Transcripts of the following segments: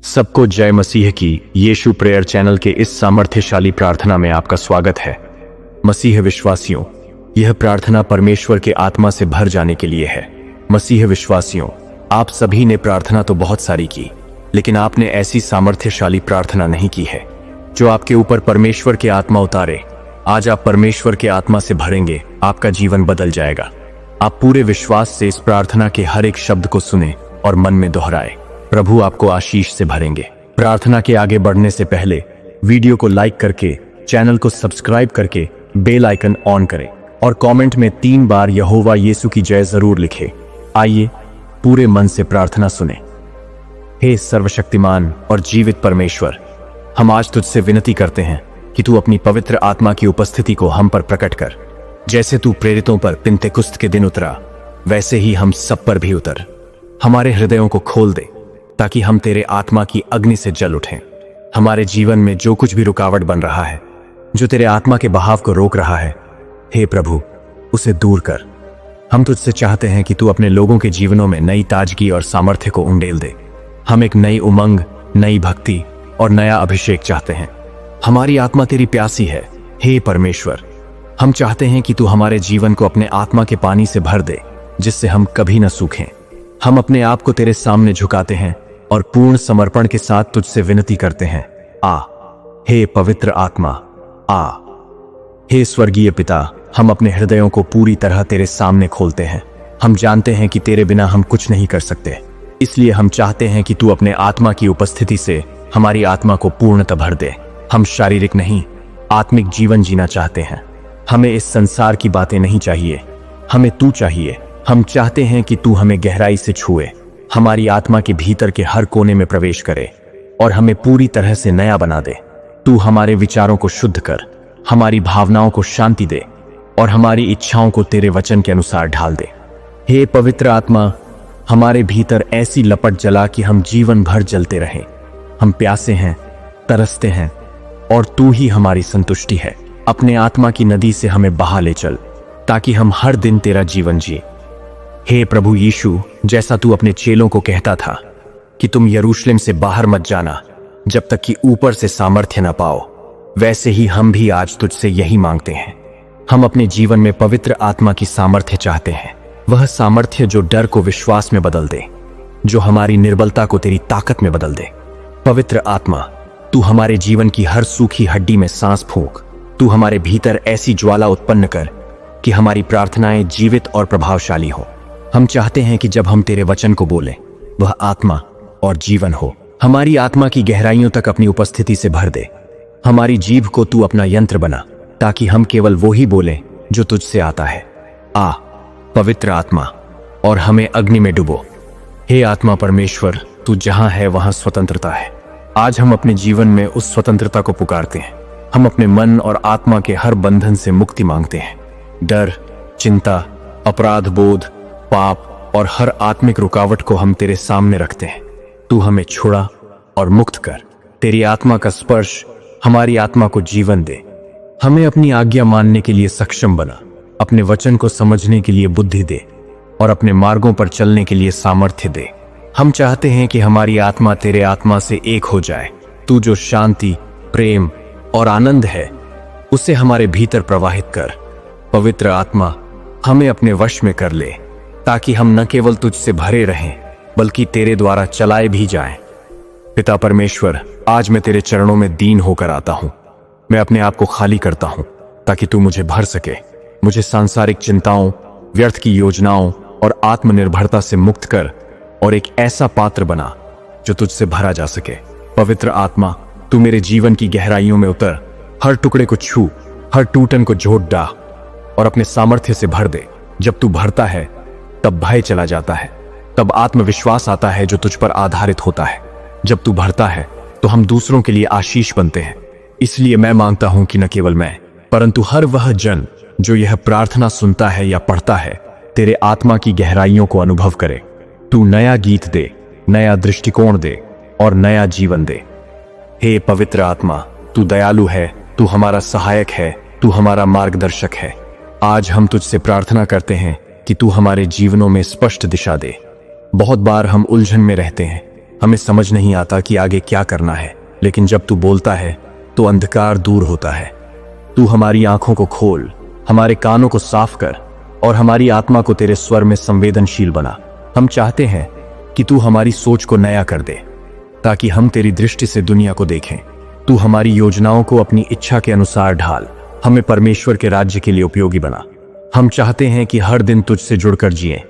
सबको जय मसीह की यीशु प्रेयर चैनल के इस सामर्थ्यशाली प्रार्थना में आपका स्वागत है। मसीह विश्वासियों, यह प्रार्थना परमेश्वर के आत्मा से भर जाने के लिए है। मसीह विश्वासियों, आप सभी ने प्रार्थना तो बहुत सारी की, लेकिन आपने ऐसी सामर्थ्यशाली प्रार्थना नहीं की है जो आपके ऊपर परमेश्वर के आत्मा उतारे। आज आप परमेश्वर के आत्मा से भरेंगे, आपका जीवन बदल जाएगा। आप पूरे विश्वास से इस प्रार्थना के हर एक शब्द को सुने और मन में दोहराए। प्रभु आपको आशीष से भरेंगे। प्रार्थना के आगे बढ़ने से पहले वीडियो को लाइक करके, चैनल को सब्सक्राइब करके बेल आइकन ऑन करें और कमेंट में 3 बार यहोवा यीशु की जय जरूर लिखें। आइए पूरे मन से प्रार्थना सुने। हे सर्वशक्तिमान और जीवित परमेश्वर, हम आज तुझसे विनती करते हैं कि तू अपनी पवित्र आत्मा की उपस्थिति को हम पर प्रकट कर। जैसे तू प्रेरितों पर पिन्तेकुस्त के दिन उतरा, वैसे ही हम सब पर भी उतर। हमारे हृदयों को खोल दे ताकि हम तेरे आत्मा की अग्नि से जल उठें। हमारे जीवन में जो कुछ भी रुकावट बन रहा है, जो तेरे आत्मा के बहाव को रोक रहा है, हे प्रभु, उसे दूर कर। हम तुझसे चाहते हैं कि तू अपने लोगों के जीवनों में नई ताजगी और सामर्थ्य को उंडेल दे। हम एक नई उमंग, नई भक्ति और नया अभिषेक चाहते हैं। हमारी आत्मा तेरी प्यासी है। हे परमेश्वर, हम चाहते हैं कि तू हमारे जीवन को अपने आत्मा के पानी से भर दे, जिससे हम कभी न सूखें। हम अपने आप को तेरे सामने झुकाते हैं और पूर्ण समर्पण के साथ तुझसे विनती करते हैं। आ, हे पवित्र आत्मा, आ। हे स्वर्गीय पिता, हम अपने हृदयों को पूरी तरह तेरे सामने खोलते हैं। हम जानते हैं कि तेरे बिना हम कुछ नहीं कर सकते, इसलिए हम चाहते हैं कि तू अपने आत्मा की उपस्थिति से हमारी आत्मा को पूर्णतः भर दे। हम शारीरिक नहीं, आत्मिक जीवन जीना चाहते हैं। हमें इस संसार की बातें नहीं चाहिए, हमें तू चाहिए। हम चाहते हैं कि तू हमें गहराई से छुए, हमारी आत्मा के भीतर के हर कोने में प्रवेश करे और हमें पूरी तरह से नया बना दे। तू हमारे विचारों को शुद्ध कर, हमारी भावनाओं को शांति दे और हमारी इच्छाओं को तेरे वचन के अनुसार ढाल दे। हे पवित्र आत्मा, हमारे भीतर ऐसी लपट जला कि हम जीवन भर जलते रहें। हम प्यासे हैं, तरसते हैं और तू ही हमारी संतुष्टि है। अपने आत्मा की नदी से हमें बहा ले चल, ताकि हम हर दिन तेरा जीवन जिए। हे प्रभु यीशु, जैसा तू अपने चेलों को कहता था कि तुम यरूशलेम से बाहर मत जाना जब तक कि ऊपर से सामर्थ्य न पाओ, वैसे ही हम भी आज तुझसे यही मांगते हैं। हम अपने जीवन में पवित्र आत्मा की सामर्थ्य चाहते हैं। वह सामर्थ्य जो डर को विश्वास में बदल दे, जो हमारी निर्बलता को तेरी ताकत में बदल दे। पवित्र आत्मा, तू हमारे जीवन की हर सूखी हड्डी में सांस फूंक। तू हमारे भीतर ऐसी ज्वाला उत्पन्न कर कि हमारी प्रार्थनाएं जीवित और प्रभावशाली हो। हम चाहते हैं कि जब हम तेरे वचन को बोलें, वह आत्मा और जीवन हो। हमारी आत्मा की गहराइयों तक अपनी उपस्थिति से भर दे। हमारी जीभ को तू अपना यंत्र बना, ताकि हम केवल वो ही बोलें जो तुझसे आता है। आ, पवित्र आत्मा, और हमें अग्नि में डुबो। हे आत्मा परमेश्वर, तू जहां है वहां स्वतंत्रता है। आज हम अपने जीवन में उस स्वतंत्रता को पुकारते हैं। हम अपने मन और आत्मा के हर बंधन से मुक्ति मांगते हैं। डर, चिंता, अपराध बोध, पाप और हर आत्मिक रुकावट को हम तेरे सामने रखते हैं। तू हमें छुड़ा और मुक्त कर। तेरी आत्मा का स्पर्श हमारी आत्मा को जीवन दे। हमें अपनी आज्ञा मानने के लिए सक्षम बना, अपने वचन को समझने के लिए बुद्धि दे और अपने मार्गों पर चलने के लिए सामर्थ्य दे। हम चाहते हैं कि हमारी आत्मा तेरे आत्मा से एक हो जाए। तू जो शांति, प्रेम और आनंद है, उसे हमारे भीतर प्रवाहित कर। पवित्र आत्मा, हमें अपने वश में कर ले, ताकि हम न केवल तुझसे भरे रहें, बल्कि तेरे द्वारा चलाए भी जाएं। पिता परमेश्वर, आज मैं तेरे चरणों में दीन होकर आता हूं। मैं अपने आप को खाली करता हूं, ताकि तू मुझे भर सके। मुझे सांसारिक चिंताओं, व्यर्थ की योजनाओं और आत्मनिर्भरता से मुक्त कर और एक ऐसा पात्र बना जो तुझसे भरा जा सके। पवित्र आत्मा, तू मेरे जीवन की गहराइयों में उतर, हर टुकड़े को छू, हर टूटन को जोड़ डाह और अपने सामर्थ्य से भर दे। जब तू भरता है, तब भय चला जाता है, तब आत्मविश्वास आता है जो तुझ पर आधारित होता है। जब तू भरता है, तो हम दूसरों के लिए आशीष बनते हैं। इसलिए मैं मांगता हूं कि न केवल मैं, परंतु हर वह जन जो यह प्रार्थना सुनता है या पढ़ता है, तेरे आत्मा की गहराइयों को अनुभव करे। तू नया गीत दे, नया दृष्टिकोण दे और नया जीवन दे। हे पवित्र आत्मा, तू दयालु है, तू हमारा सहायक है, तू हमारा मार्गदर्शक है। आज हम तुझसे प्रार्थना करते हैं कि तू हमारे जीवनों में स्पष्ट दिशा दे। बहुत बार हम उलझन में रहते हैं, हमें समझ नहीं आता कि आगे क्या करना है, लेकिन जब तू बोलता है तो अंधकार दूर होता है। तू हमारी आंखों को खोल, हमारे कानों को साफ कर और हमारी आत्मा को तेरे स्वर में संवेदनशील बना। हम चाहते हैं कि तू हमारी सोच को नया कर दे, ताकि हम तेरी दृष्टि से दुनिया को देखें। तू हमारी योजनाओं को अपनी इच्छा के अनुसार ढाल, हमें परमेश्वर के राज्य के लिए उपयोगी बना। हम चाहते हैं कि हर दिन तुझसे जुड़कर जिए,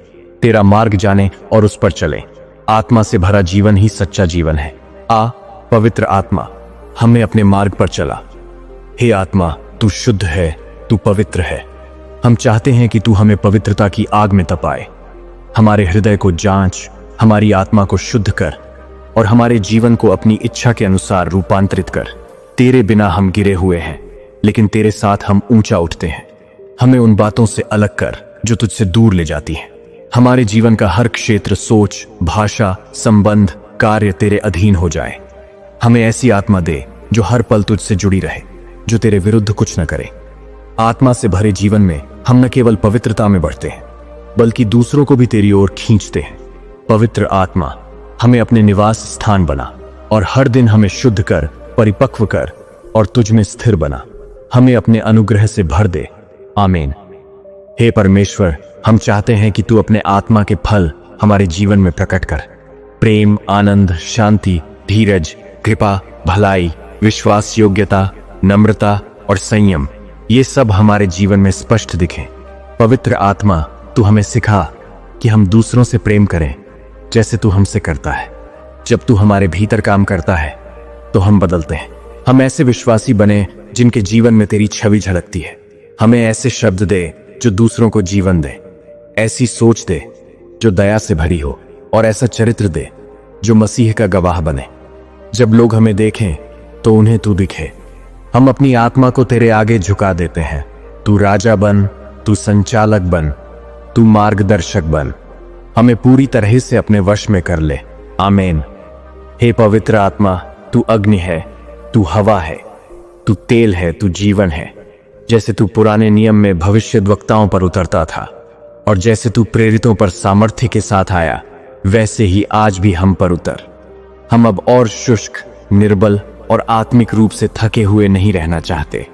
तेरा मार्ग जाने और उस पर चलें। आत्मा से भरा जीवन ही सच्चा जीवन है। पवित्र आत्मा, हमें अपने मार्ग पर चला। हे आत्मा, तू शुद्ध है, तू पवित्र है। हम चाहते हैं कि तू हमें पवित्रता की आग में तपाए। हमारे हृदय को जांच, हमारी आत्मा को शुद्ध कर और हमारे जीवन को अपनी इच्छा के अनुसार रूपांतरित कर। तेरे बिना हम गिरे हुए हैं, लेकिन तेरे साथ हम ऊंचा उठते हैं। हमें उन बातों से अलग कर जो तुझसे दूर ले जाती हैं। हमारे जीवन का हर क्षेत्र, सोच, भाषा, संबंध, कार्य तेरे अधीन हो जाए। हमें ऐसी आत्मा दे जो हर पल तुझसे जुड़ी रहे, जो तेरे विरुद्ध कुछ न करे। आत्मा से भरे जीवन में हम न केवल पवित्रता में बढ़ते हैं, बल्कि दूसरों को भी तेरी ओर खींचते हैं। पवित्र आत्मा, हमें अपने निवास स्थान बना और हर दिन हमें शुद्ध कर, परिपक्व कर और तुझ में स्थिर बना। हमें अपने अनुग्रह से भर दे। आमीन। हे परमेश्वर, हम चाहते हैं कि तू अपने आत्मा के फल हमारे जीवन में प्रकट कर। प्रेम, आनंद, शांति, धीरज, कृपा, भलाई, विश्वास योग्यता, नम्रता और संयम, ये सब हमारे जीवन में स्पष्ट दिखें। पवित्र आत्मा, तू हमें सिखा कि हम दूसरों से प्रेम करें जैसे तू हमसे करता है। जब तू हमारे भीतर काम करता है तो हम बदलते हैं। हम ऐसे विश्वासी बने जिनके जीवन में तेरी छवि झलकती है। हमें ऐसे शब्द दे जो दूसरों को जीवन दे, ऐसी सोच दे जो दया से भरी हो और ऐसा चरित्र दे जो मसीह का गवाह बने। जब लोग हमें देखें तो उन्हें तू दिखे। हम अपनी आत्मा को तेरे आगे झुका देते हैं। तू राजा बन, तू संचालक बन, तू मार्गदर्शक बन। हमें पूरी तरह से अपने वश में कर ले। आमीन। हे पवित्र आत्मा, तू अग्नि है, तू हवा है, तू तेल है, तू जीवन है। जैसे तू पुराने नियम में भविष्यद्वक्ताओं पर उतरता था और जैसे तू प्रेरितों पर सामर्थ्य के साथ आया, वैसे ही आज भी हम पर उतर। हम अब और शुष्क, निर्बल और आत्मिक रूप से थके हुए नहीं रहना चाहते।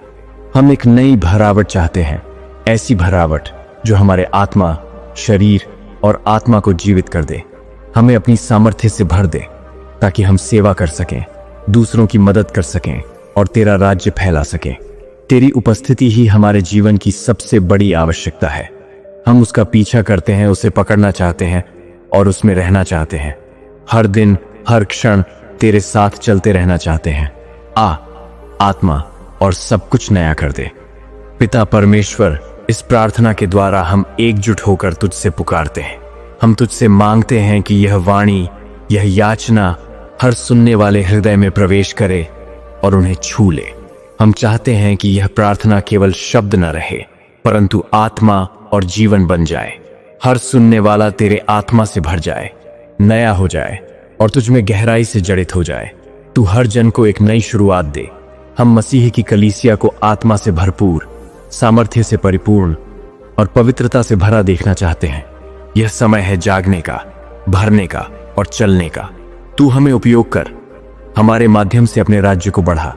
हम एक नई भरावट चाहते हैं, ऐसी भरावट जो हमारे आत्मा, शरीर और आत्मा को जीवित कर दे। हमें अपनी सामर्थ्य से भर दे ताकि हम सेवा कर सकें, दूसरों की मदद कर सकें और तेरा राज्य फैला सकें। तेरी उपस्थिति ही हमारे जीवन की सबसे बड़ी आवश्यकता है। हम उसका पीछा करते हैं, उसे पकड़ना चाहते हैं और उसमें रहना चाहते हैं। हर दिन, हर क्षण तेरे साथ चलते रहना चाहते हैं। आत्मा, और सब कुछ नया कर दे। पिता परमेश्वर, इस प्रार्थना के द्वारा हम एकजुट होकर तुझसे पुकारते हैं। हम तुझसे मांगते हैं कि यह वाणी, यह याचना हर सुनने वाले हृदय में प्रवेश करे और उन्हें छू ले। हम चाहते हैं कि यह प्रार्थना केवल शब्द न रहे, परंतु आत्मा और जीवन बन जाए। हर सुनने वाला तेरे आत्मा से भर जाए, नया हो जाए और तुझ में गहराई से जड़ित हो जाए। तू हर जन को एक नई शुरुआत दे। हम मसीह की कलीसिया को आत्मा से भरपूर, सामर्थ्य से परिपूर्ण और पवित्रता से भरा देखना चाहते हैं। यह समय है जागने का, भरने का और चलने का। तू हमें उपयोग कर, हमारे माध्यम से अपने राज्य को बढ़ा।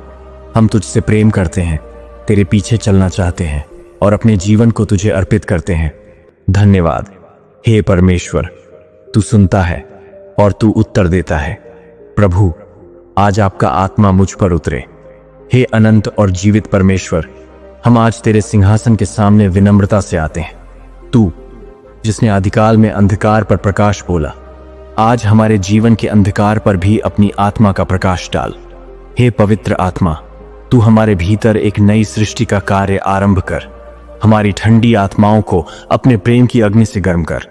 हम तुझसे प्रेम करते हैं, तेरे पीछे चलना चाहते हैं और अपने जीवन को तुझे अर्पित करते हैं। धन्यवाद हे परमेश्वर, तू सुनता है और तू उत्तर देता है। प्रभु, आज आपका आत्मा मुझ पर उतरे। हे अनंत और जीवित परमेश्वर, हम आज तेरे सिंहासन के सामने विनम्रता से आते हैं। तू जिसने आदिकाल में अंधकार पर प्रकाश बोला, आज हमारे जीवन के अंधकार पर भी अपनी आत्मा का प्रकाश डाल। हे पवित्र आत्मा, तू हमारे भीतर एक नई सृष्टि का कार्य आरंभ कर। हमारी ठंडी आत्माओं को अपने प्रेम की अग्नि से गर्म कर।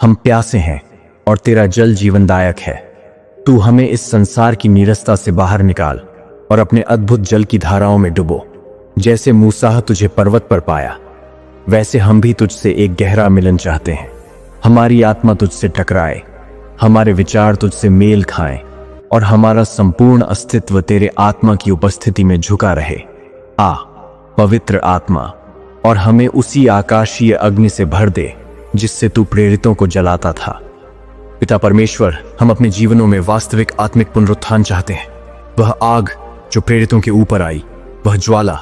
हम प्यासे हैं और तेरा जल जीवनदायक है। तू हमें इस संसार की नीरसता से बाहर निकाल और अपने अद्भुत जल की धाराओं में डुबो। जैसे मूसा तुझे पर्वत पर पाया, वैसे हम भी तुझसे एक गहरा मिलन चाहते हैं। हमारी आत्मा तुझसे टकराए, हमारे विचार तुझसे मेल खाएं और हमारा संपूर्ण अस्तित्व तेरे आत्मा की उपस्थिति में झुका रहे। पवित्र आत्मा, और हमें उसी आकाशीय अग्नि से भर दे जिससे तू प्रेरितों को जलाता था। पिता परमेश्वर, हम अपने जीवनों में वास्तविक आत्मिक पुनरुत्थान चाहते हैं। वह आग जो प्रेरितों के ऊपर आई, वह ज्वाला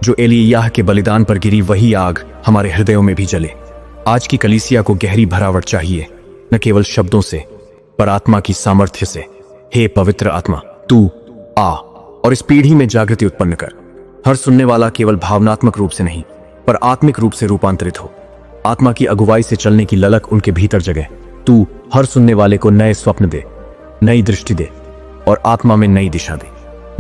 जो एलिय्याह के बलिदान पर गिरी, वही आग हमारे हृदयों में भी जले। आज की कलीसिया को गहरी भरावट चाहिए, न केवल शब्दों से पर आत्मा की सामर्थ्य से। हे पवित्र आत्मा, तू आ और इस पीढ़ी में जागृति उत्पन्न कर। हर सुनने वाला केवल भावनात्मक रूप से नहीं पर आत्मिक रूप से रूपांतरित हो। आत्मा की अगुवाई से चलने की ललक उनके भीतर जगे। तू हर सुनने वाले को नए स्वप्न दे, नई दृष्टि दे और आत्मा में नई दिशा दे।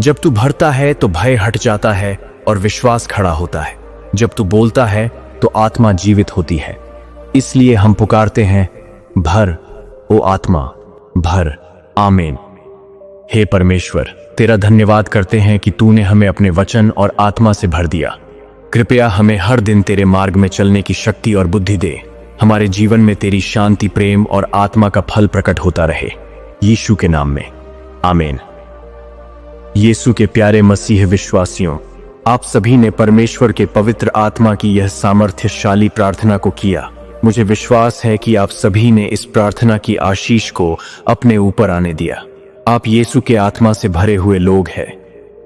जब तू भरता है तो भय हट जाता है और विश्वास खड़ा होता है। जब तू बोलता है तो आत्मा जीवित होती है। इसलिए हम पुकारते हैं, भर ओ आत्मा भर। आमीन। हे परमेश्वर, तेरा धन्यवाद करते हैं कि तूने हमें अपने वचन और आत्मा से भर दिया। कृपया हमें हर दिन तेरे मार्ग में चलने की शक्ति और बुद्धि दे। हमारे जीवन में तेरी शांति, प्रेम और आत्मा का फल प्रकट होता रहे, यीशु के नाम में। आमीन। यीशु के प्यारे मसीह विश्वासियों, आप सभी ने परमेश्वर के पवित्र आत्मा की यह सामर्थ्यशाली प्रार्थना को किया। मुझे विश्वास है कि आप सभी ने इस प्रार्थना की आशीष को अपने ऊपर आने दिया। आप यीशु के आत्मा से भरे हुए लोग हैं,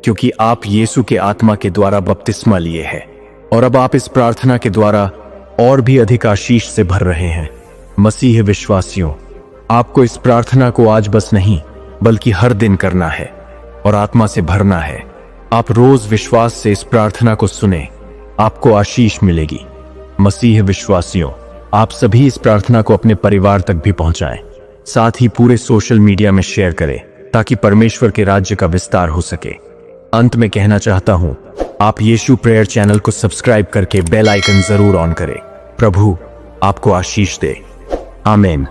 क्योंकि आप यीशु के आत्मा के द्वारा बपतिस्मा लिए हैं और अब आप इस प्रार्थना के द्वारा और भी अधिक आशीष से भर रहे हैं। मसीह विश्वासियों, आपको इस प्रार्थना को आज बस नहीं बल्कि हर दिन करना है और आत्मा से भरना है। आप रोज विश्वास से इस प्रार्थना को सुने, आपको आशीष मिलेगी। मसीह विश्वासियों, आप सभी इस प्रार्थना को अपने परिवार तक भी पहुंचाएं, साथ ही पूरे सोशल मीडिया में शेयर करें ताकि परमेश्वर के राज्य का विस्तार हो सके। अंत में कहना चाहता हूं, आप यीशु प्रेयर चैनल को सब्सक्राइब करके बेल आइकन जरूर ऑन करें। प्रभु आपको आशीष दे। आमीन।